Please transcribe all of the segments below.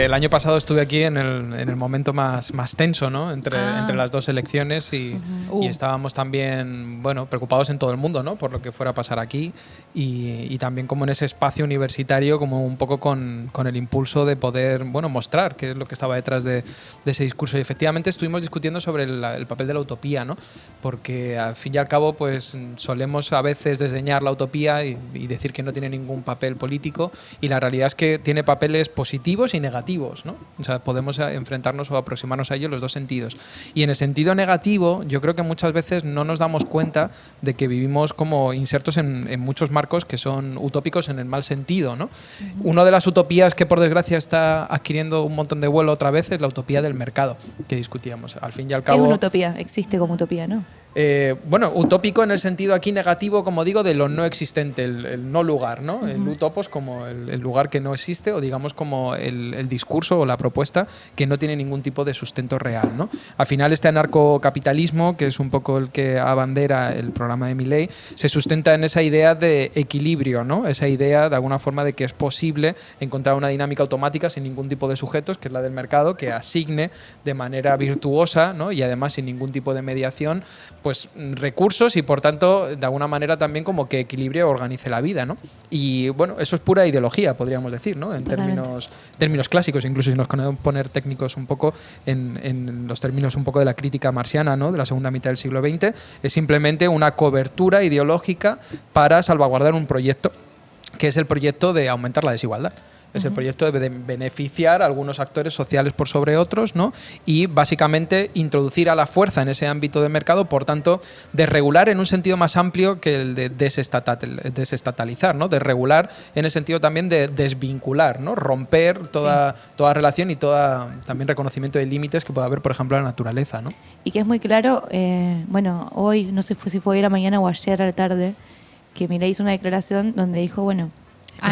el año pasado estuve aquí en el momento más tenso, ¿no? Entre las dos elecciones y estábamos también, bueno, preocupados en todo el mundo, ¿no? Por lo que fuera a pasar aquí y también como en ese espacio universitario, como un poco con el impulso de poder, bueno, mostrar qué es lo que estaba detrás de ese discurso. Y efectivamente estuvimos discutiendo sobre el papel de la utopía, ¿no? Porque al fin y al cabo, pues solemos a veces desdeñar la utopía y decir que no tiene ningún papel político, y la realidad es que tiene papeles positivos y negativos, ¿no? O sea, podemos enfrentarnos o aproximarnos a ello en los dos sentidos. Y en el sentido negativo, yo creo que muchas veces no nos damos cuenta de que vivimos como insertos en muchos marcos que son utópicos en el mal sentido, ¿no? Una de las utopías que por desgracia está adquiriendo un montón de vuelo otra vez es la utopía del mercado, que discutíamos. Al fin y al cabo, es una utopía, existe como utopía, ¿no? Bueno, utópico en el sentido aquí negativo, como digo, de lo no existente, el no lugar, ¿no? El utopos como el lugar que no existe, o digamos como el discurso o la propuesta que no tiene ningún tipo de sustento real, ¿no? Al final este anarcocapitalismo, que es un poco el que abandera el programa de Milei, se sustenta en esa idea de equilibrio, ¿no? Esa idea de alguna forma de que es posible encontrar una dinámica automática sin ningún tipo de sujetos, que es la del mercado, que asigne de manera virtuosa, ¿no? Y además sin ningún tipo de mediación, pues recursos y por tanto de alguna manera también como que equilibre o organice la vida, ¿no? Y bueno, eso es pura ideología, podríamos decir, ¿no? En términos clásicos, incluso si nos ponemos poner técnicos un poco en los términos un poco de la crítica marxiana, ¿no? De la segunda mitad del siglo XX, es simplemente una cobertura ideológica para salvaguardar un proyecto, que es el proyecto de aumentar la desigualdad. Es el proyecto de beneficiar a algunos actores sociales por sobre otros, ¿no? Y básicamente introducir a la fuerza en ese ámbito de mercado, por tanto, desregular en un sentido más amplio que el de desestatalizar, ¿no? Desregular en el sentido también de desvincular, ¿no? Romper toda relación y también reconocimiento de límites que pueda haber, por ejemplo, en la naturaleza, ¿no? Y que es muy claro, bueno, hoy, no sé si fue hoy a la mañana o ayer a la tarde, que Milei hizo una declaración donde dijo, bueno,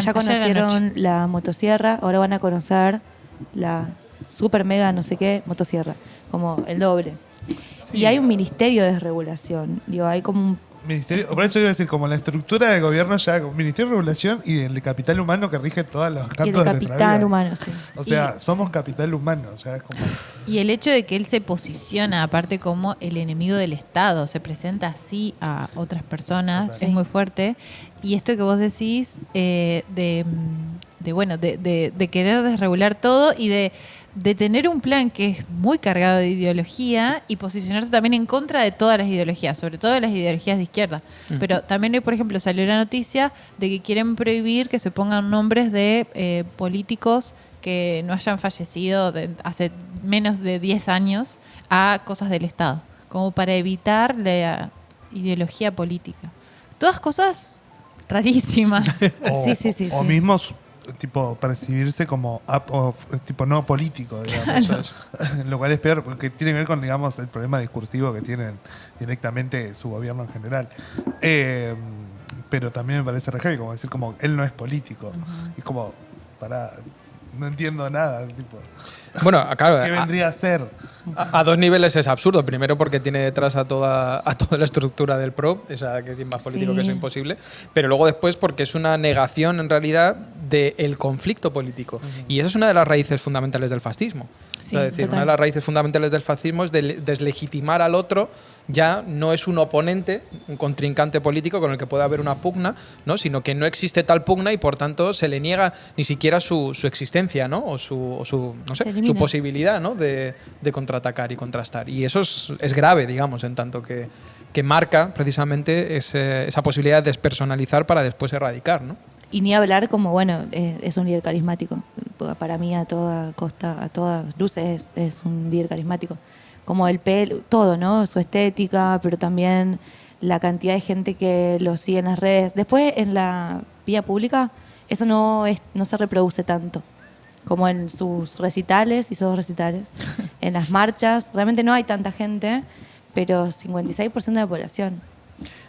ya conocieron la motosierra, ahora van a conocer la super mega no sé qué motosierra, como el doble. Sí. Y hay un ministerio de desregulación, digo, hay como un ministerio, por eso iba a decir, como la estructura de gobierno ya, Ministerio de Regulación y el capital humano que rige todos los campos de nuestra vida. Capital humano, sí. O sea, somos capital humano, ya es como... Y el hecho de que él se posiciona aparte como el enemigo del Estado, se presenta así a otras personas, es muy fuerte. Y esto que vos decís de querer desregular todo y de tener un plan que es muy cargado de ideología y posicionarse también en contra de todas las ideologías, sobre todo de las ideologías de izquierda. Pero también hoy, por ejemplo, salió la noticia de que quieren prohibir que se pongan nombres de políticos que no hayan fallecido hace menos de 10 años a cosas del Estado, como para evitar la ideología política. Todas cosas rarísimas. Sí. O mismos tipo percibirse como tipo no político, digamos. Claro. Lo cual es peor porque tiene que ver con, digamos, el problema discursivo que tienen directamente su gobierno en general. Pero también me parece re heavy, como decir como él no es político. Es como, no entiendo nada, tipo. Bueno, claro, ¿qué vendría a ser? A dos niveles es absurdo. Primero porque tiene detrás a toda la estructura del PRO, esa que es más político que eso imposible. Pero luego después porque es una negación en realidad del conflicto político. Y esa es una de las raíces fundamentales del fascismo. Sí, es decir, una de las raíces fundamentales del fascismo es deslegitimar al otro. Ya no es un oponente, un contrincante político con el que pueda haber una pugna, ¿no? Sino que no existe tal pugna y por tanto se le niega ni siquiera su existencia, ¿no? O su posibilidad, ¿no? de contraatacar y contrastar. Y eso es grave, digamos, en tanto que marca precisamente esa posibilidad de despersonalizar para después erradicar, ¿no? Y ni hablar como, bueno, es un líder carismático. Para mí a toda costa, a todas luces es un líder carismático. Como el pelo, todo, ¿no? Su estética, pero también la cantidad de gente que lo sigue en las redes. Después, en la vía pública, eso no se reproduce tanto como en sus recitales, y sus recitales. En las marchas, realmente no hay tanta gente, pero 56% de la población.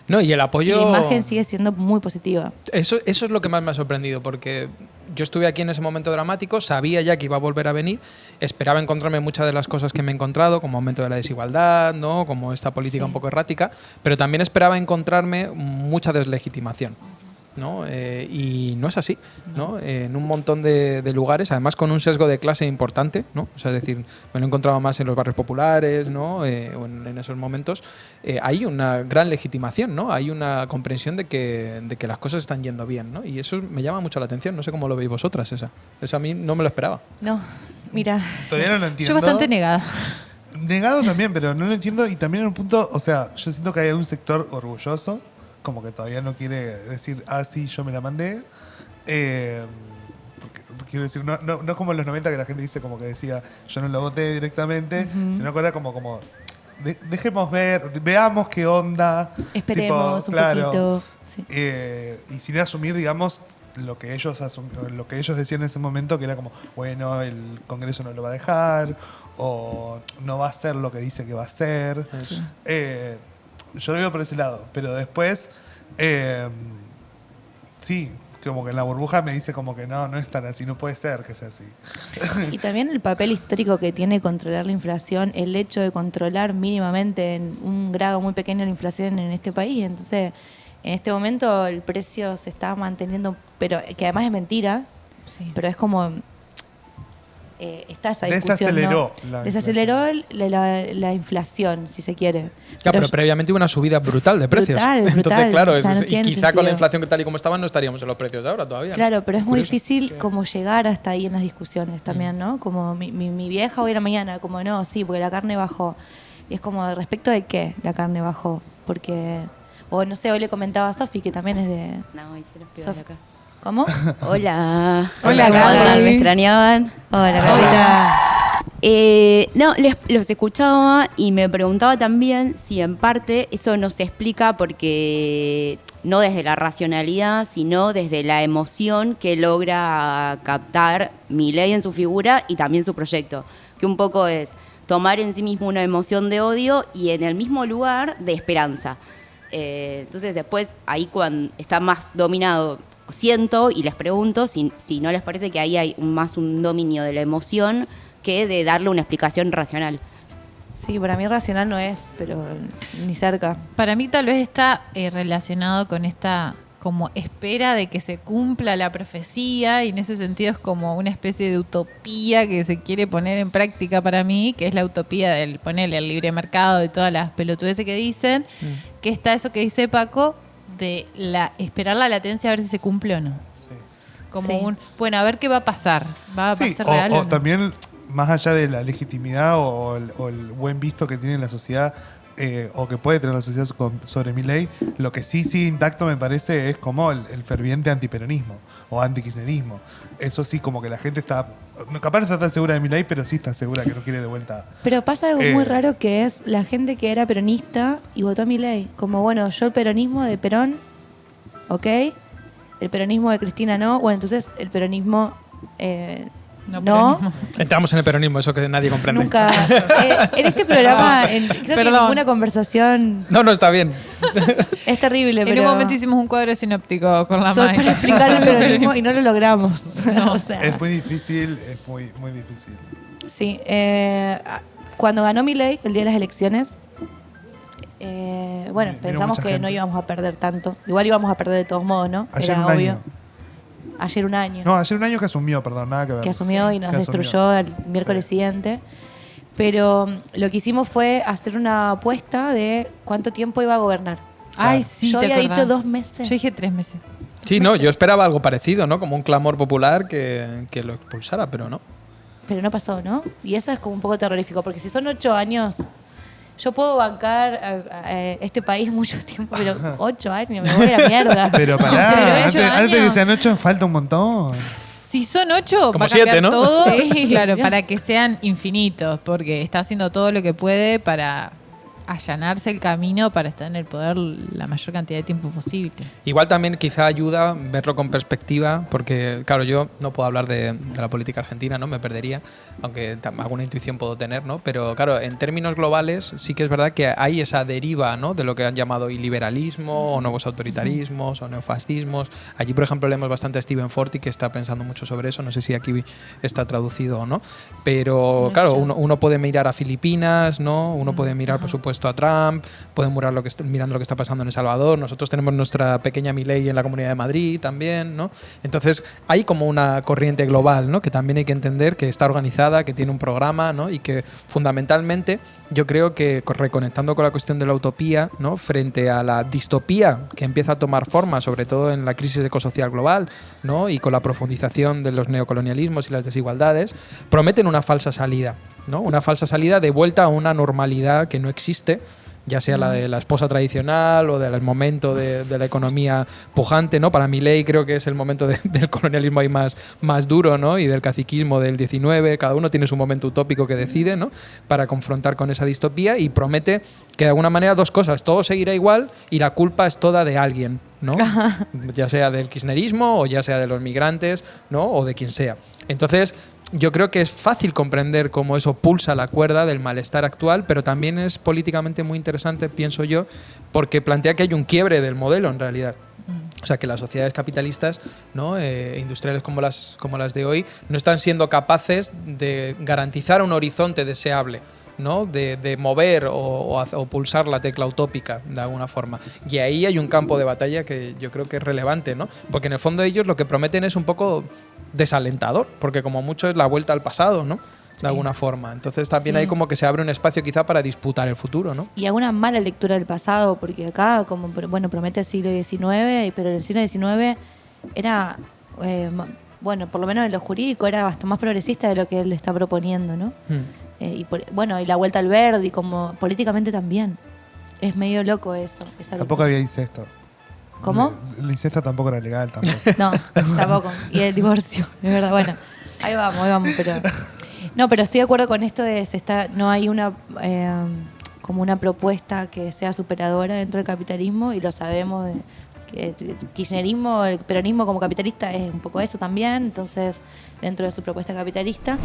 No, y el apoyo... Y la imagen sigue siendo muy positiva. Eso es lo que más me ha sorprendido, porque yo estuve aquí en ese momento dramático, sabía ya que iba a volver a venir, esperaba encontrarme muchas de las cosas que me he encontrado, como aumento de la desigualdad, ¿no? Como esta política un poco errática, pero también esperaba encontrarme mucha deslegitimación. ¿no? Y no es así, ¿no? En un montón de lugares, además con un sesgo de clase importante, ¿no? O sea, es decir, me lo he encontrado más en los barrios populares, ¿no? O en esos momentos, hay una gran legitimación, ¿no? Hay una comprensión de que las cosas están yendo bien, ¿no? Y eso me llama mucho la atención. No sé cómo lo veis vosotras, esa. Eso a mí no me lo esperaba. No, mira. Todavía no lo entiendo. Yo bastante negada. Negado también, pero no lo entiendo. Y también en un punto, o sea, yo siento que hay un sector orgulloso, como que todavía no quiere decir, sí, yo me la mandé. Porque quiero decir, no como en los 90 que la gente dice como que decía, yo no lo voté directamente, sino que era como dejemos ver, veamos qué onda. Esperemos tipo, un poquito. Sí. Y sin asumir, digamos, lo que ellos decían en ese momento, que era como, bueno, el Congreso no lo va a dejar, o no va a hacer lo que dice que va a hacer. Sí. Yo lo veo por ese lado, pero después, sí, como que en la burbuja me dice como que no es tan así, no puede ser que sea así. Y también el papel histórico que tiene controlar la inflación, el hecho de controlar mínimamente en un grado muy pequeño la inflación en este país. Entonces, en este momento el precio se está manteniendo, pero que además es mentira, Sí. pero es como... está esa discusión, Desaceleró ¿no? la Desaceleró la inflación, si se quiere. Claro, pero previamente hubo una subida brutal de precios. Entonces, brutal. claro, O sea, no y tiene quizá con la sentido. inflación tal y como estaban no estaríamos en los precios de ahora todavía. Claro, ¿no? pero es muy Curioso. difícil como llegar hasta ahí en las discusiones también, ¿no? Como mi vieja hoy en la mañana, como no, sí, porque la carne bajó. Y es como, ¿respecto de qué la carne bajó? Porque, o no sé, hoy le comentaba a Sofi, que también es de... No, hoy se los pido Sof- acá. ¿Cómo? Hola. Hola, ¿Cómo Gaby. andan? ¿Me extrañaban? Hola, Carlita. No, los escuchaba y me preguntaba también si en parte eso no se explica porque no desde la racionalidad, sino desde la emoción que logra captar Milei en su figura y también su proyecto, que un poco es tomar en sí mismo una emoción de odio y en el mismo lugar de esperanza. Entonces después ahí cuando está más dominado, siento y les pregunto si no les parece que ahí hay más un dominio de la emoción que de darle una explicación racional. Sí, para mí racional no es, pero ni cerca. Para mí tal vez está relacionado con esta como espera de que se cumpla la profecía y en ese sentido es como una especie de utopía que se quiere poner en práctica para mí, que es la utopía del ponerle el libre mercado y todas las pelotudeces que dicen, que está eso que dice Paco de esperar la latencia a ver si se cumple o no. Sí. Como Sí. bueno, a ver qué va a pasar. ¿Va a Sí, ser real? o no? también, más allá de la legitimidad o el buen visto que tiene la sociedad, o que puede tener la sociedad sobre Milei, lo que sí intacto me parece es como el ferviente antiperonismo o antikirchnerismo. Eso sí, como que la gente está, capaz no está tan segura de Milei, pero sí está segura que no quiere de vuelta. Pero pasa algo muy raro que es la gente que era peronista y votó a Milei. Como, bueno, yo el peronismo de Perón, ¿ok? El peronismo de Cristina no. Bueno, entonces el peronismo No, no. peronismo. Entramos en el peronismo, eso que nadie comprende. Nunca. En este programa, creo que Perdón. ninguna conversación No, está bien. es terrible, En pero un momento hicimos un cuadro sinóptico con la solo maestra. para explicar el peronismo y no lo logramos. O sea, Es muy difícil, es muy difícil. sí. Cuando ganó Milei, el día de las elecciones, bueno, Vino pensamos mucha que gente. no íbamos a perder tanto. Igual íbamos a perder de todos modos, ¿no? Ayer Era un obvio. año. Ayer un año. No, ayer un año que asumió, perdón, nada que ver. Que asumió y nos Que asumió. destruyó el miércoles Sí. siguiente. Pero lo que hicimos fue hacer una apuesta de cuánto tiempo iba a gobernar. Ay, sí, Yo ¿te había acordás? dicho 2 meses. Yo dije 3 meses. Sí, no, yo esperaba algo parecido, ¿no? Como un clamor popular que lo expulsara, pero no. Pero no pasó, ¿no? Y eso es como un poco terrorífico, porque si son 8 años, yo puedo bancar a este país mucho tiempo, pero 8 años, me voy a la mierda. Pero pará, Pero antes, 8 antes de que años. sean 8 falta un montón. Si son 8, Como va a 7, cambiar ¿no? todo. Sí, Claro, Dios. para que sean infinitos, porque está haciendo todo lo que puede para allanarse el camino para estar en el poder la mayor cantidad de tiempo posible. Igual también quizá ayuda verlo con perspectiva, porque claro, yo no puedo hablar de la política argentina, ¿no? Me perdería, aunque alguna intuición puedo tener, ¿no? Pero claro, en términos globales sí que es verdad que hay esa deriva, ¿no? De lo que han llamado iliberalismo, o nuevos autoritarismos, o neofascismos. Allí, por ejemplo, leemos bastante a Stephen Forti, que está pensando mucho sobre eso, no sé si aquí está traducido o no, pero claro, uno puede mirar a Filipinas, ¿no? Uno puede mirar, por supuesto, puesto a Trump, pueden mirar mirando lo que está pasando en El Salvador. Nosotros tenemos nuestra pequeña Milei en la Comunidad de Madrid también, ¿no? Entonces hay como una corriente global, ¿no? Que también hay que entender que está organizada, que tiene un programa, ¿no? Y que fundamentalmente yo creo que reconectando con la cuestión de la utopía, ¿no? Frente a la distopía que empieza a tomar forma, sobre todo en la crisis ecosocial global, ¿no? Y con la profundización de los neocolonialismos y las desigualdades, prometen una falsa salida, ¿no? Una falsa salida de vuelta a una normalidad que no existe, ya sea la de la esposa tradicional o del momento de la economía pujante, ¿no? Para Milei creo que es el momento del colonialismo ahí más duro, ¿no? Y del caciquismo del 19, cada uno tiene su momento utópico que decide, ¿no? Para confrontar con esa distopía, y promete que de alguna manera dos cosas: todo seguirá igual y la culpa es toda de alguien, ¿no? Ya sea del kirchnerismo o ya sea de los migrantes, ¿no? O de quien sea. Entonces, yo creo que es fácil comprender cómo eso pulsa la cuerda del malestar actual, pero también es políticamente muy interesante, pienso yo, porque plantea que hay un quiebre del modelo en realidad. O sea, que las sociedades capitalistas, ¿no? Industriales como las de hoy no están siendo capaces de garantizar un horizonte deseable, ¿no? De mover o pulsar la tecla utópica de alguna forma. Y ahí hay un campo de batalla que yo creo que es relevante, ¿no? Porque en el fondo ellos lo que prometen es un poco desalentador, porque como mucho es la vuelta al pasado, ¿no? De alguna forma. Entonces también hay como que se abre un espacio quizá para disputar el futuro, ¿no? Y alguna mala lectura del pasado, porque acá, como bueno, promete el siglo XIX, pero el siglo XIX era, bueno, por lo menos en lo jurídico era bastante más progresista de lo que él está proponiendo, ¿no? Y la vuelta al verde, y como políticamente también. Es medio loco eso. Tampoco había incesto. ¿Cómo? El incesto tampoco era legal, tampoco. No, tampoco. Y el divorcio, es verdad. Bueno, ahí vamos, pero... No, pero estoy de acuerdo con esto de no hay una como una propuesta que sea superadora dentro del capitalismo, y lo sabemos, que el kirchnerismo, el peronismo como capitalista es un poco eso también, entonces dentro de su propuesta capitalista.